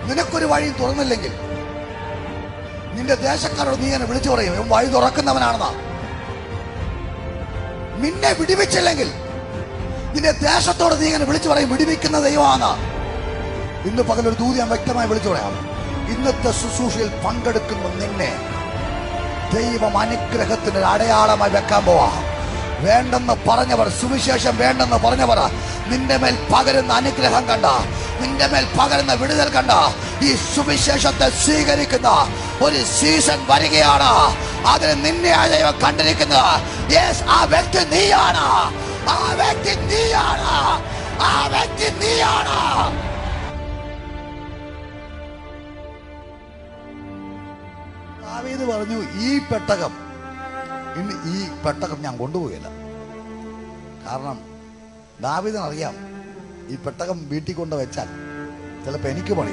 നിനക്കൊരു വഴി തുറന്നില്ലെങ്കിൽ നിന്റെ ദേശക്കാരോട് നീ എന്നെ വിളിച്ചു പറയും വഴി തുറക്കുന്നവനാണെന്നാ. നിന്നെ വിടിവിച്ചില്ലെങ്കിൽ നിന്റെ ദേശത്തോട് നീ ഇങ്ങനെ വിളിച്ചു പറയും വിടിവിക്കുന്ന ദൈവമാണ്. ഇന്ന് പകലൊരു ദൂതി ഞാൻ വ്യക്തമായി വിളിച്ചു പറയാം. ഇന്നത്തെ ശുശ്രൂഷയിൽ പങ്കെടുക്കുന്ന നിന്നെ ദൈവം അനുഗ്രഹത്തിന് ഒരു അടയാളമായി വെക്കാൻ പോവാ. വേണ്ടെന്ന് പറഞ്ഞവർ, സുവിശേഷം വേണ്ടെന്ന് പറഞ്ഞവർ നിന്റെ മേൽ പകരുന്ന അനുഗ്രഹം കണ്ട, നിന്റെ മേൽ പകരുന്ന വിടുതൽ കണ്ട, ഈ സുവിശേഷത്തെ സ്വീകരിക്കുന്ന ഒരു സീസൺ വരികയാണ്. അതിന് നിന്നെ ദൈവം കണ്ടിരിക്കുന്നത്. ആ വ്യക്തി നീയാണ്, ആ വ്യക്തി നീയാണ്, ആ വ്യക്തി നീയാണ്. ദാവീദ് പറഞ്ഞു, ഈ പെട്ടകം ഞാൻ കൊണ്ടുപോയില്ല. കാരണം ദാവീദിനറിയാം ഈ പെട്ടകം വീട്ടിൽ കൊണ്ട് വെച്ചാൽ ചിലപ്പോൾ എനിക്ക് പണി.